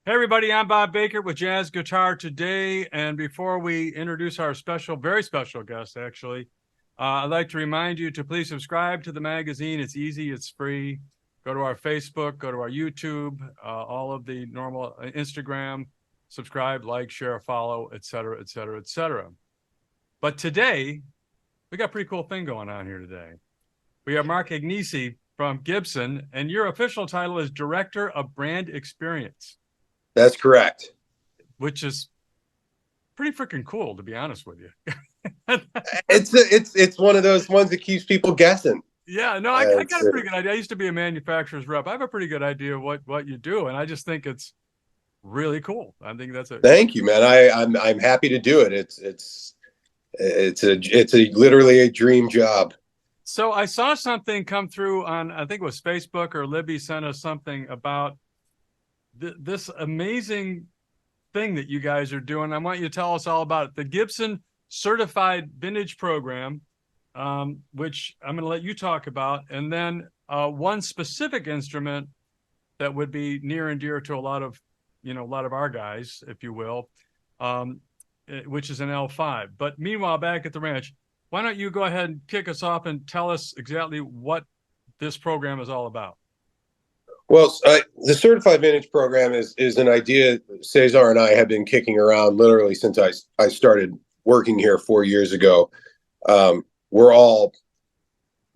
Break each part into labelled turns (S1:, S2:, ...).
S1: Hey everybody, I'm Bob Bakert with Jazz Guitar today. And before we introduce our very special guest, actually, I'd like to remind you to please subscribe to the magazine. It's easy, it's free. Go to our Facebook, go to our YouTube, all of the normal Instagram, subscribe, like, share, follow, etc., etc., etc. But today, we got a pretty cool thing going on here today. We have Mark Agnesi from Gibson, and your official title is Director of Brand Experience.
S2: That's correct.
S1: Which is pretty freaking cool, to be honest with you.
S2: It's one of those ones that keeps people guessing.
S1: Yeah, no, I got a pretty good idea. I used to be a manufacturer's rep. I have a pretty good idea of what you do, and I just think it's really cool. I think that's a
S2: Thank you, man. I'm happy to do it. It's literally a dream job.
S1: So I saw something come through on, I think it was Facebook, or Libby sent us something about this amazing thing that you guys are doing. I want you to tell us all about it. The Gibson Certified Vintage Program, which I'm going to let you talk about, and then one specific instrument that would be near and dear to a lot of our guys, if you will, which is an L5. But meanwhile, back at the ranch, why don't you go ahead and kick us off and tell us exactly what this program is all about?
S2: Well, the Certified Vintage Program is an idea Cesar and I have been kicking around literally since I started working here 4 years ago. We're all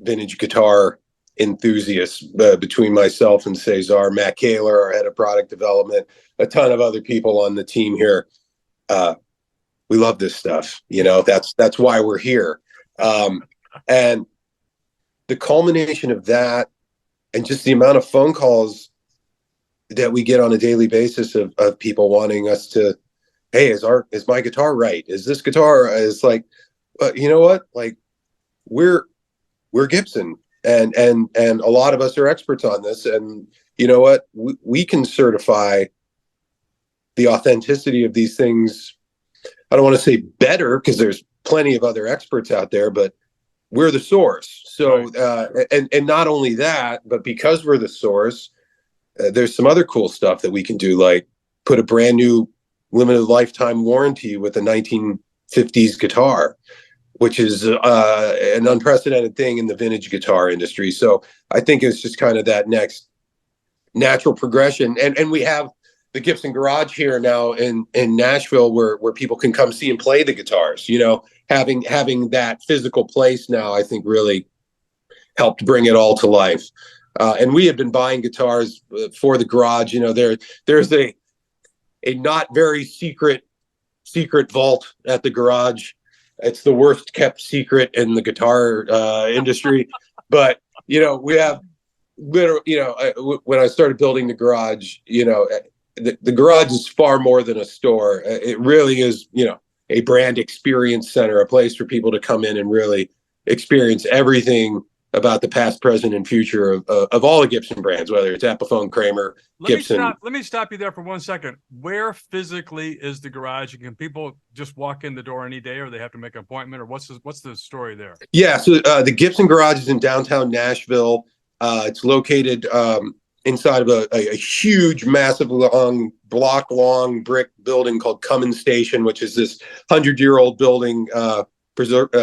S2: vintage guitar enthusiasts between myself and Cesar, Matt Kaler, our head of product development, a ton of other people on the team here. We love this stuff. That's why we're here. And the culmination of that, and just the amount of phone calls that we get on a daily basis of people wanting us to, hey, is my guitar right? Is this guitar is like, you know what? Like we're Gibson, and a lot of us are experts on this. And you know what? We can certify the authenticity of these things. I don't want to say better, because there's plenty of other experts out there, but we're the source. So, and not only that, but because we're the source, there's some other cool stuff that we can do, like put a brand new limited lifetime warranty with a 1950s guitar, which is an unprecedented thing in the vintage guitar industry. So I think it's just kind of that next natural progression. And we have the Gibson Garage here now in Nashville, where people can come see and play the guitars. Having that physical place now, I think, really helped bring it all to life. And we have been buying guitars for the garage. There's a not very secret vault at the garage. It's the worst kept secret in the guitar industry. But we have literally, when I started building the garage, the garage is far more than a store. It really is, a brand experience center, a place for people to come in and really experience everything about the past, present, and future of all the Gibson brands, whether it's Epiphone, Kramer, Gibson.
S1: Let me stop you there for 1 second. Where physically is the garage? Can people just walk in the door any day, or they have to make an appointment, or what's the story there?
S2: Yeah, so the Gibson Garage is in downtown Nashville. It's located inside of a huge, massive, block-long brick building called Cummins Station, which is this 100-year-old building,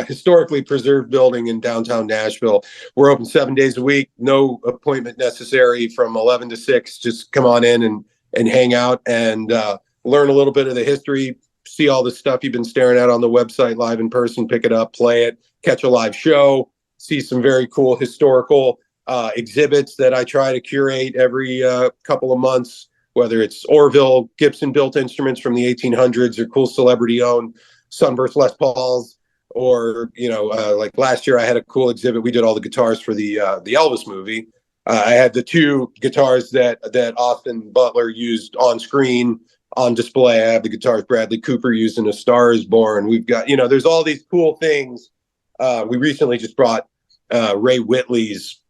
S2: historically preserved building in downtown Nashville. We're open 7 days a week, no appointment necessary, from 11 to 6. Just come on in and hang out and learn a little bit of the history, see all the stuff you've been staring at on the website live in person, pick it up, play it, catch a live show, see some very cool historical exhibits that I try to curate every couple of months, whether it's Orville Gibson built instruments from the 1800s, or cool celebrity owned Sunburst Les Pauls, or like last year I had a cool exhibit. We did all the guitars for the Elvis movie. I had the two guitars that Austin Butler used on screen on display. I have the guitars Bradley Cooper used in A Star Is Born. We've got, there's all these cool things. We recently just brought Ray Whitley's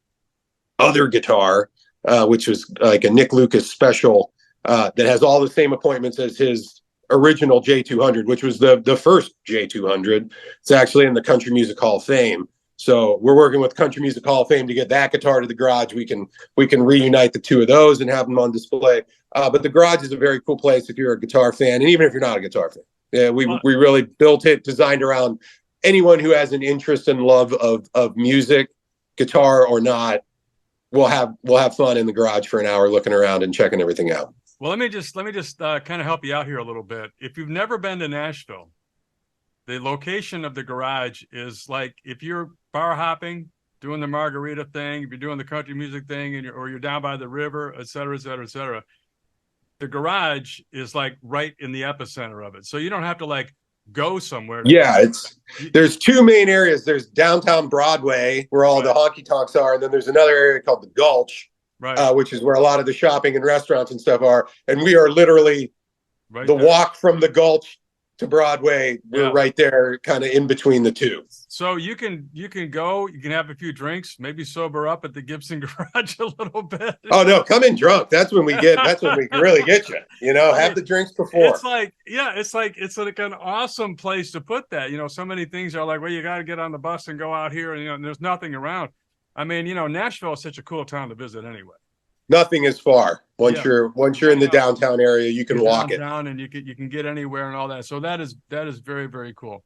S2: other guitar, which was like a Nick Lucas special, that has all the same appointments as his original J200, which was the first J200. It's actually in the Country Music Hall of Fame. So we're working with Country Music Hall of Fame to get that guitar to the garage. We can reunite the two of those and have them on display. But the garage is a very cool place if you're a guitar fan, and even if you're not a guitar fan. Yeah, we really built it, designed around anyone who has an interest and love of music, guitar or not. We'll have fun in the garage for an hour looking around and checking everything out.
S1: Well, let me just kind of help you out here a little bit. If you've never been to Nashville, the location of the garage is like if you're bar hopping, doing the margarita thing, if you're doing the country music thing, or you're down by the river, et cetera, et cetera, et cetera. The garage is like right in the epicenter of it, so you don't have to like go somewhere.
S2: Yeah, there's two main areas. There's downtown Broadway, where all the honky tonks are, and then there's another area called the Gulch, which is where a lot of the shopping and restaurants and stuff are. And we are literally walk from the Gulch to Broadway. We're right there, kind of in between the two.
S1: So you can go, you can have a few drinks, maybe sober up at the Gibson Garage a little bit.
S2: Oh no, come in drunk. That's when we really get you. You know, have the drinks before.
S1: It's like an awesome place to put that. You know, so many things are like, well, you got to get on the bus and go out here, and and there's nothing around. I mean, Nashville is such a cool town to visit anyway.
S2: Nothing is far. Once you're in the downtown area, you can walk it
S1: down, and you can get anywhere and all that. So that is very, very cool.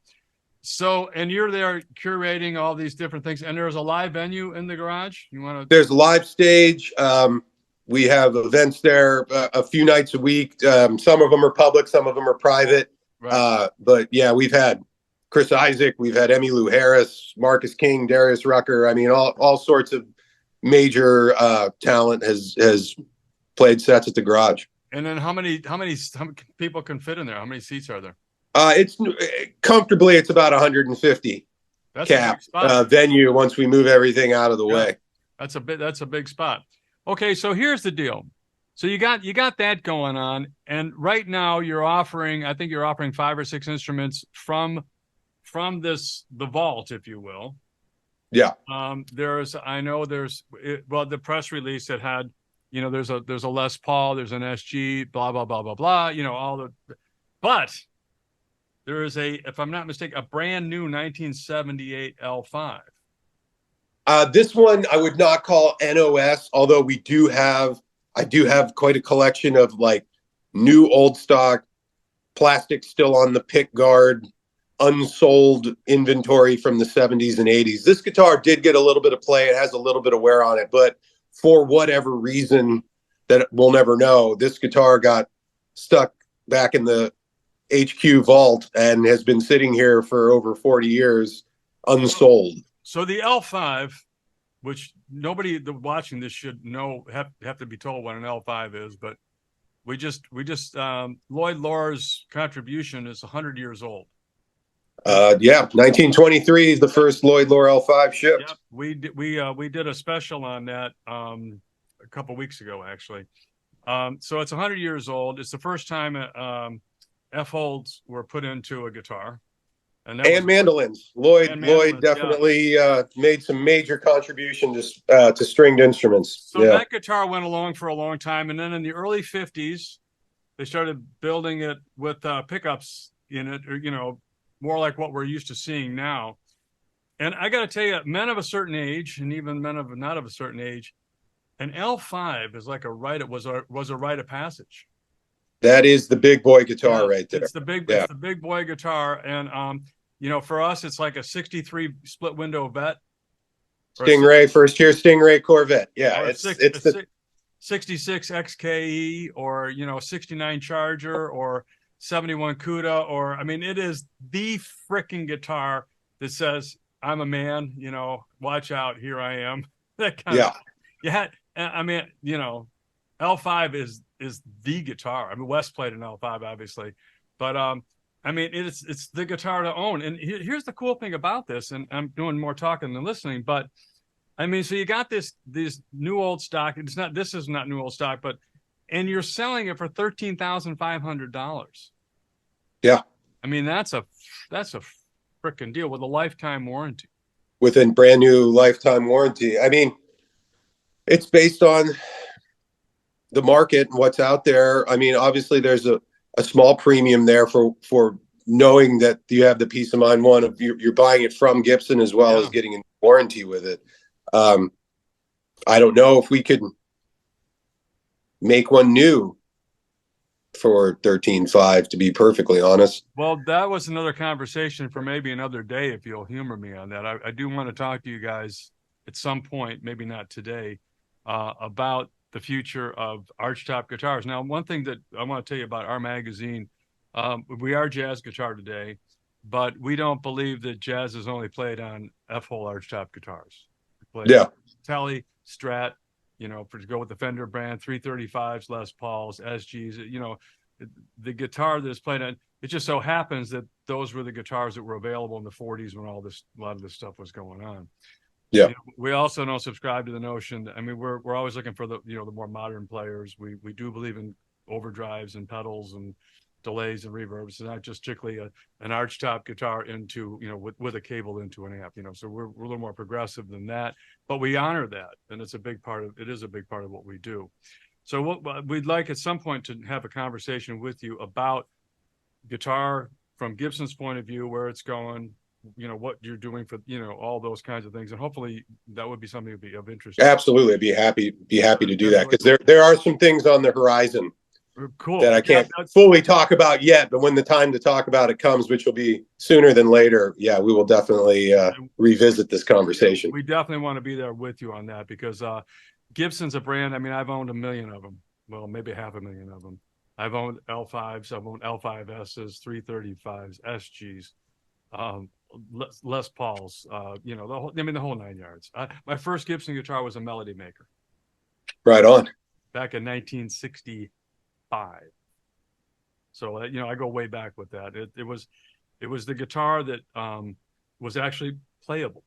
S1: So, and you're there curating all these different things, and there's a live venue in the garage.
S2: There's a live stage. We have events there a few nights a week. Some of them are public, some of them are private. Right. But yeah, we've had Chris Isaak, we've had Emmylou Harris, Marcus King, Darius Rucker. I mean, all sorts of major talent has played sets at the garage.
S1: And then how many people can fit in there? How many seats are there?
S2: It's comfortably, it's about 150 cap venue once we move everything out of the way.
S1: That's a big spot. Okay, so here's the deal. So you got that going on, and right now I think you're offering 5 or 6 instruments from the vault, if you will.
S2: Yeah.
S1: The press release that had, there's a Les Paul, there's an SG, blah blah blah blah blah, but there is if I'm not mistaken, a brand new 1978 L5.
S2: This one I would not call NOS, although I do have quite a collection of like new old stock plastic still on the pick guard, unsold inventory from the 70s and 80s. This guitar did get a little bit of play. It has a little bit of wear on it, but for whatever reason that we'll never know, this guitar got stuck back in the HQ vault and has been sitting here for over 40 years unsold.
S1: So the L5, which nobody watching this should know, have to be told what an L5 is, but we just Lloyd Loar's contribution is 100 years old.
S2: 1923 is the first Lloyd Loar L5 shipped.
S1: Yep. We did a special on that a couple weeks ago, actually. So it's 100 years old. It's the first time F holds were put into a guitar, and mandolins. Lloyd
S2: definitely made some major contribution to stringed instruments.
S1: So that guitar went along for a long time, and then in the early 50s, they started building it with pickups in it, or more like what we're used to seeing now. And I got to tell you, men of a certain age, and even men of not of a certain age, an L5 is like it was a rite of passage.
S2: That is the big boy guitar right there.
S1: It's the big boy guitar, and for us, it's like a '63 split window Vet,
S2: Stingray, first year Stingray Corvette. Yeah, it's the
S1: 66 XKE, or 69 Charger, or 71 Cuda, or it is the freaking guitar that says, "I'm a man, watch out, here I am." That kind of. Yeah, L5 is the guitar. Wes played an L5, obviously, but it's the guitar to own. And here's the cool thing about this, and I'm doing more talking than listening, but so you got this new old stock. This is not new old stock, and you're selling it for $13,500.
S2: Yeah, that's
S1: a freaking deal with a lifetime warranty.
S2: With a brand new lifetime warranty. It's based on the market and what's out there. Obviously there's a small premium there for knowing that you have the peace of mind, one of you're buying it from Gibson as well as getting a warranty with it. I don't know if we could make one new for 13.5, to be perfectly honest.
S1: Well, that was another conversation for maybe another day, if you'll humor me on that. I do want to talk to you guys at some point, maybe not today, about the future of archtop guitars. Now, one thing that I want to tell you about our magazine, we are Jazz Guitar Today, but we don't believe that jazz is only played on F-hole archtop guitars. Tele, Strat, to go with the Fender brand, 335s, Les Pauls, SGs, the guitar that is played on, it just so happens that those were the guitars that were available in the 40s when a lot of this stuff was going on.
S2: Yeah.
S1: We also don't subscribe to the notion that, we're always looking for the more modern players. We do believe in overdrives and pedals and delays and reverbs. It's not just strictly an archtop guitar into, with a cable into an amp, so we're a little more progressive than that, but we honor that. And it is a big part of what we do. So what we'd like at some point to have a conversation with you about guitar from Gibson's point of view, where it's going, what you're doing for, all those kinds of things. And hopefully that would be something that would be of interest.
S2: Absolutely. I'd be happy to do that, because there are some things on the horizon.
S1: Cool.
S2: That I can't fully talk about yet, but when the time to talk about it comes, which will be sooner than later, we will definitely revisit this conversation.
S1: We definitely want to be there with you on that, because Gibson's a brand. I've owned 1 million of them. Well, maybe 500,000 of them. I've owned L5s, I've owned L5Ss, 335s, SGs, Les Pauls, the whole 9 yards. My first Gibson guitar was a Melody Maker.
S2: Right on.
S1: Back in 1965. So I go way back with that. It was the guitar that was actually playable.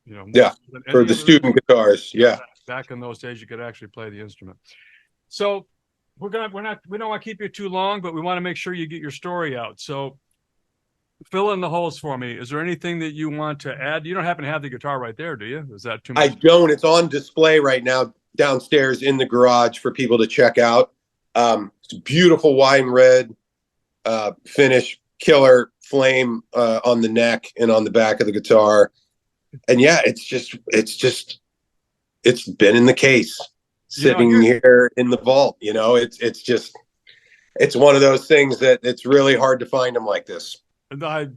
S2: For the student guitars. Yeah.
S1: Back in those days, you could actually play the instrument. So we don't want to keep you too long, but we want to make sure you get your story out. So fill in the holes for me. Is there anything that you want to add? You don't happen to have the guitar right there, do you? Is that too much?
S2: I don't. It's on display right now downstairs in the garage for people to check out. It's a beautiful wine red finish, killer flame on the neck and on the back of the guitar. And it's been in the case, sitting here in the vault. It's one of those things that it's really hard to find them like this.
S1: If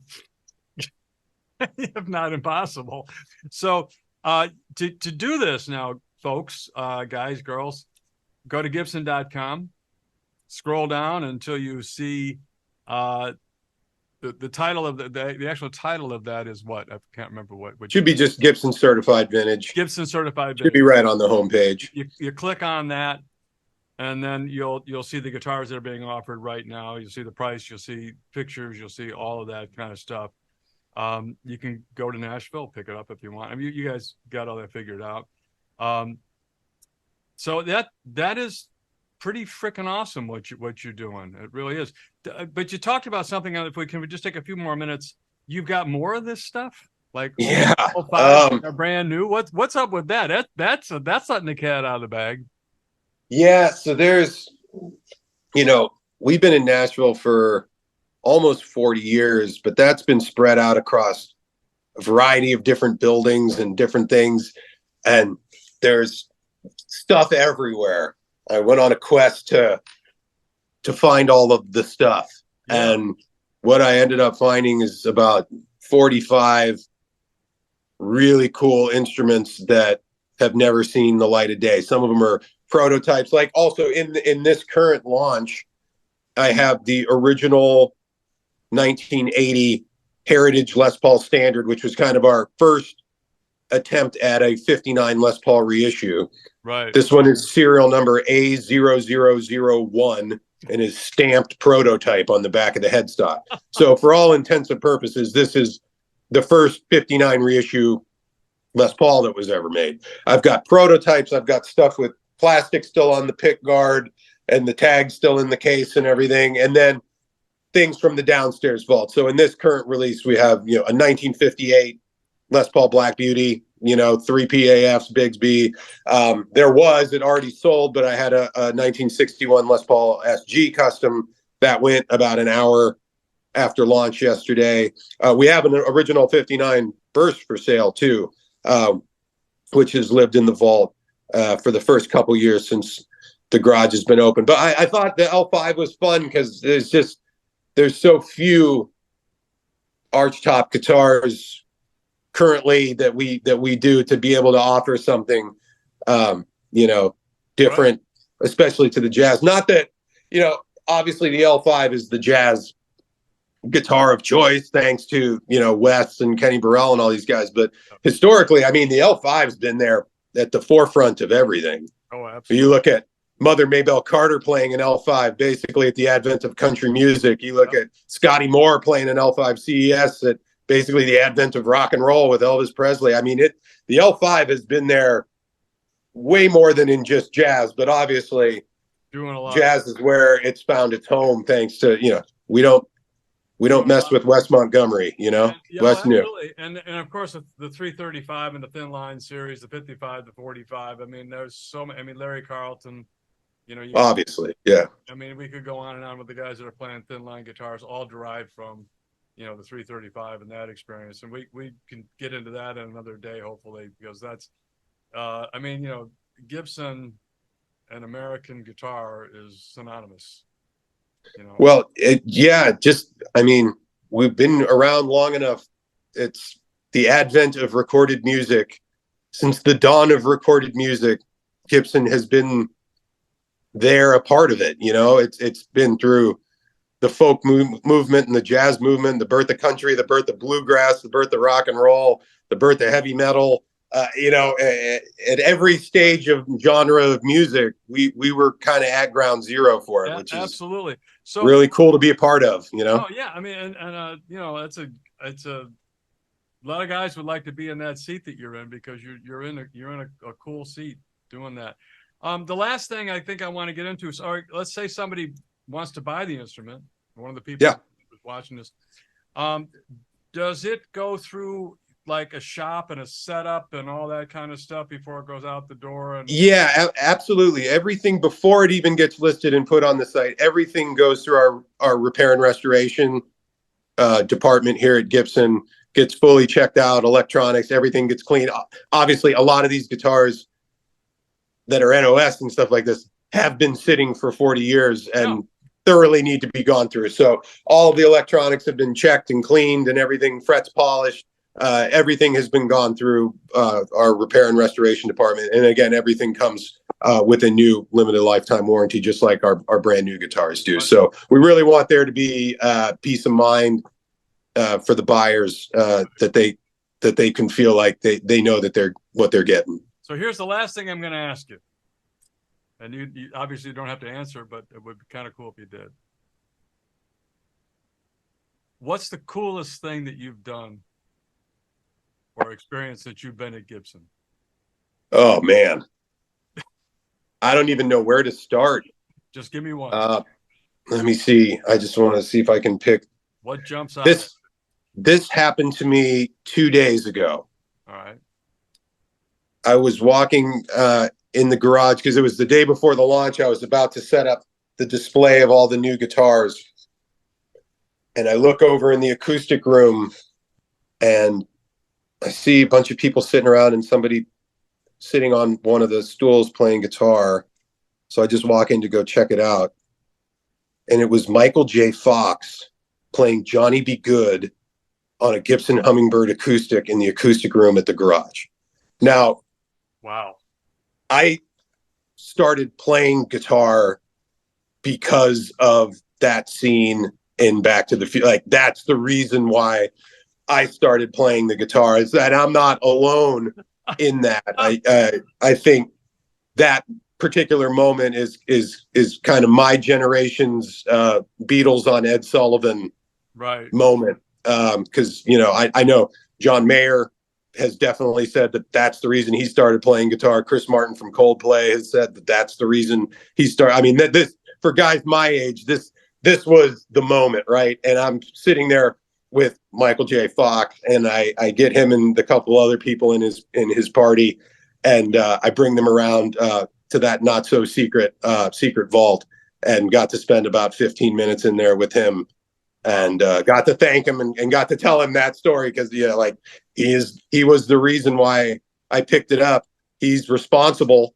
S1: not impossible. So to do this now, folks, guys, girls, go to Gibson.com, scroll down until you see the title of the actual title of that is what? I can't remember what.
S2: Should be just Gibson Certified Vintage.
S1: Gibson Certified Vintage.
S2: Should be right on the homepage.
S1: You click on that, and then you'll see the guitars that are being offered right now. You'll see the price. You'll see pictures. You'll see all of that kind of stuff. You can go to Nashville, pick it up if you want. You guys got all that figured out. So that is pretty freaking awesome what you're doing. It really is. But you talked about something. If we can just take a few more minutes. You've got more of this stuff, like are brand new. What's up with that? That's letting the cat out of the bag.
S2: Yeah. So there's, we've been in Nashville for almost 40 years, but that's been spread out across a variety of different buildings and different things. And there's stuff everywhere. I went on a quest to find all of the stuff. Yeah. And what I ended up finding is about 45 really cool instruments that have never seen the light of day. Some of them are prototypes. Like also in this current launch, I have the original 1980 Heritage Les Paul Standard, which was kind of our first attempt at a 59 Les Paul reissue.
S1: Right.
S2: This one is serial number A0001 and is stamped prototype on the back of the headstock. So for all intents and purposes, this is the first 59 reissue Les Paul that was ever made. I've got prototypes. I've got stuff with plastic still on the pick guard and the tag still in the case and everything. And then things from the downstairs vault. So in this current release, we have, a 1958 Les Paul Black Beauty, 3 PAFs, Bigsby. It already sold, but I had a 1961 Les Paul SG custom that went about an hour after launch yesterday. We have an original 59 burst for sale too, which has lived in the vault for the first couple years since the garage has been open. But I thought the L5 was fun because there's so few archtop guitars currently that we do, to be able to offer something different, right, especially to the jazz. Not that, obviously the L5 is the jazz guitar of choice thanks to Wes and Kenny Burrell and all these guys, but historically, I mean, the L5's been there at the forefront of everything.
S1: Oh, absolutely.
S2: You look at Mother Maybelle Carter playing an L5 basically at the advent of country music. You look at Scotty Moore playing an L5 CES at basically the advent of rock and roll with Elvis Presley. I mean, the L5 has been there way more than in just jazz, but obviously
S1: doing a lot.
S2: Jazz is where it's found its home, thanks to, we don't mess with Wes Montgomery, Wes knew.
S1: And of course the 335 and the thin line series, the 55, the 45. I mean, there's so many. I mean, Larry Carlton,
S2: obviously, yeah.
S1: I mean, we could go on and on with the guys that are playing thin line guitars, all derived from, the 335 and that experience. And we can get into that in another day, hopefully, because that's, Gibson and American guitar is synonymous.
S2: Well, we've been around long enough. It's the advent of recorded music. Since the dawn of recorded music, Gibson has been there, a part of it. It's been through the folk movement and the jazz movement, the birth of country, the birth of bluegrass, the birth of rock and roll, the birth of heavy metal. At every stage of genre of music, we were kind of at ground zero for it, which is
S1: absolutely so
S2: really cool to be a part of.
S1: Oh yeah, I mean, and it's a lot of guys would like to be in that seat that you're in, because you're in a cool seat doing that. The last thing I think I want to get into is, let's say somebody wants to buy the instrument. One of the people who's watching this, does it go through like a shop and a setup and all that kind of stuff before it goes out the door?
S2: Absolutely. Everything before it even gets listed and put on the site, everything goes through our repair and restoration department here at Gibson, gets fully checked out, electronics, everything gets cleaned. Obviously, a lot of these guitars that are NOS and stuff like this have been sitting for 40 years and thoroughly need to be gone through. So all the electronics have been checked and cleaned, and everything, frets polished. Everything has been gone through our repair and restoration department. And again, everything comes with a new limited lifetime warranty, just like our brand new guitars do. So we really want there to be peace of mind for the buyers, that they can feel like they know that they're what they're getting.
S1: So here's the last thing I'm going to ask you. And you obviously don't have to answer, but it would be kind of cool if you did. What's the coolest thing that you've done or experience that you've been at Gibson?
S2: Oh man, I don't even know where to start.
S1: Just give me one.
S2: Let me see. I just want to see if I can pick.
S1: What jumps out?
S2: This happened to me 2 days ago.
S1: All right.
S2: I was walking in the garage because it was the day before the launch. I was about to set up the display of all the new guitars, and I look over in the acoustic room, and I see a bunch of people sitting around and somebody sitting on one of the stools playing guitar. So I just walk in to go check it out. And it was Michael J. Fox playing Johnny Be Good on a Gibson Hummingbird acoustic in the acoustic room at the garage. Now,
S1: wow.
S2: I started playing guitar because of that scene in Back to the Future. Like, that's the reason why I started playing the guitar, is that I'm not alone in that. I think that particular moment is kind of my generation's Beatles on Ed Sullivan moment. Because, I know John Mayer has definitely said that that's the reason he started playing guitar. Chris Martin from Coldplay has said that that's the reason he started. I mean, this, for guys my age, this was the moment, right? And I'm sitting there with Michael J. Fox, and I get him and the couple other people in his party, and I bring them around to that not so secret vault, and got to spend about 15 minutes in there with him and got to thank him and got to tell him that story because like he was the reason why I picked it up. He's responsible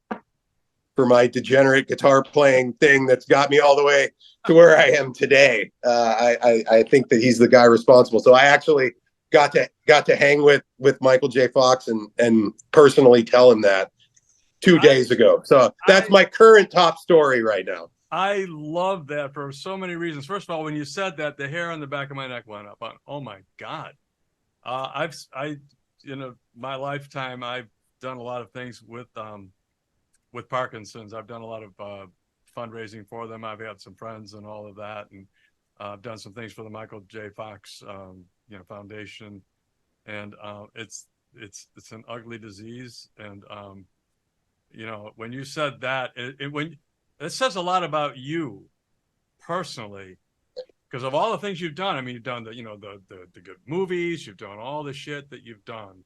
S2: for my degenerate guitar playing thing that's got me all the way to where I am today. I think that he's the guy responsible. So I actually got to hang with Michael J. Fox and personally tell him that 2 days ago. So that's my current top story right now.
S1: I love that for so many reasons. First of all, when you said that, the hair on the back of my neck went up. Oh my God. My lifetime, I've done a lot of things with Parkinson's. I've done a lot of fundraising for them. I've had some friends and all of that, and I've done some things for the Michael J. Fox, Foundation. And it's an ugly disease. And when you said that, it says a lot about you personally, because of all the things you've done. I mean, you've done the good movies, you've done all the shit that you've done,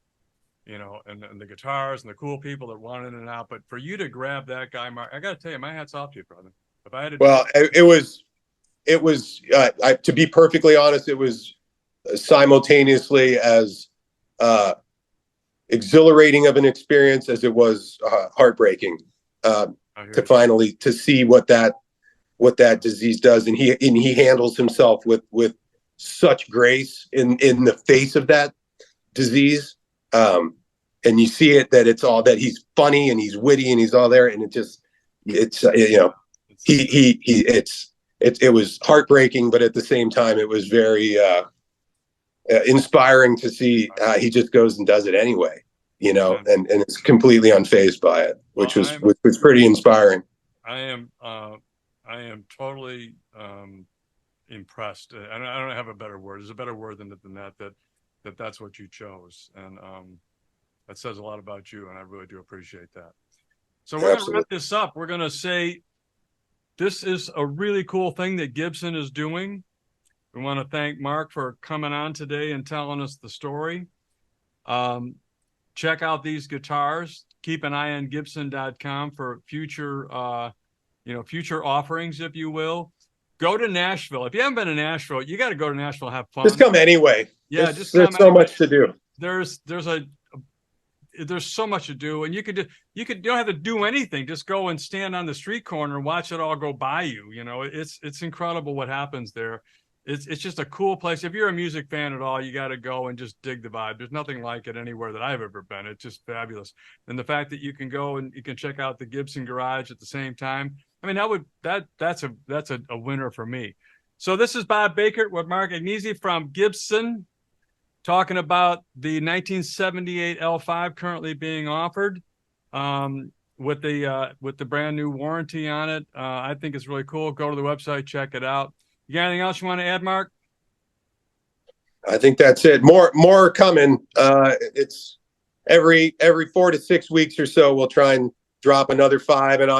S1: and the guitars and the cool people that run in and out. But for you to grab that guy, Mark, I got to tell you, my hat's off to you, brother. If I had to,
S2: well, it was to be perfectly honest, it was simultaneously as exhilarating of an experience as it was heartbreaking. To finally to see what that disease does, and he handles himself with such grace in the face of that disease, and you see it that it's all that he's funny and he's witty and he's all there, and it was heartbreaking, but at the same time it was very inspiring to see he just goes and does it anyway. And it's completely unfazed by it, which was pretty inspiring.
S1: I am totally impressed. I don't have a better word. There's a better word than that's what you chose, and that says a lot about you, and I really do appreciate that. So we're going to wrap this up. We're going to say this is a really cool thing that Gibson is doing. We want to thank Mark for coming on today and telling us the story. Check out these guitars. Keep an eye on Gibson.com for future offerings, if you will. Go to Nashville. If you haven't been to Nashville, you got to go to Nashville and have fun.
S2: Just come anyway.
S1: Yeah,
S2: there's so much to do.
S1: There's so much to do, and you don't have to do anything. Just go and stand on the street corner and watch it all go by you. It's incredible what happens there. It's just a cool place. If you're a music fan at all, you got to go and just dig the vibe. There's nothing like it anywhere that I've ever been. It's just fabulous. And the fact that you can go and you can check out the Gibson Garage at the same time. I mean, that's a winner for me. So this is Bob Bakert with Mark Agnesi from Gibson, talking about the 1978 L5 currently being offered with the brand new warranty on it. I think it's really cool. Go to the website, check it out. You got anything else you want to add, Mark?
S2: I think that's it. More coming. It's every 4 to 6 weeks or so, we'll try and drop another 5. And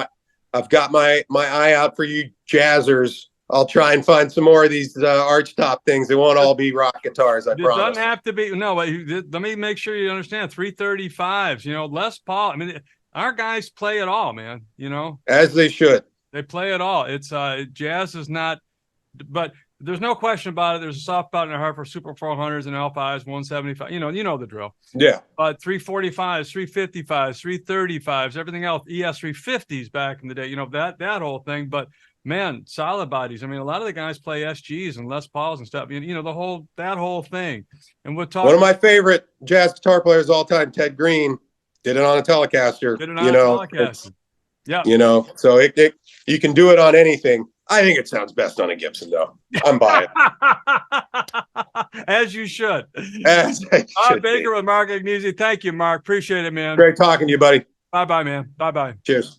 S2: I've got my eye out for you jazzers. I'll try and find some more of these arch top things. They won't all be rock guitars, I promise. It
S1: doesn't have to be. No, let me make sure you understand. 335s, Les Paul. I mean, our guys play it all, man.
S2: As they should.
S1: They play it all. It's jazz is not. But there's no question about it. There's a soft spot in their heart for Super 400s and L5s, 175. You know the drill.
S2: Yeah.
S1: But 345s, 355s, 335s, everything else, ES 350s back in the day. That whole thing. But man, solid bodies. I mean, a lot of the guys play SGs and Les Pauls and stuff. That whole thing. And we'll talk.
S2: One of my favorite jazz guitar players of all time, Ted Green, did it on a Telecaster.
S1: Did it on a Telecaster. Yeah.
S2: So you can do it on anything. I think it sounds best on a Gibson, though. I'm biased.
S1: As you should.
S2: As I should
S1: Baker with Mark Agnesi. Thank you, Mark. Appreciate it, man.
S2: Great talking to you, buddy.
S1: Bye-bye, man. Bye-bye.
S2: Cheers.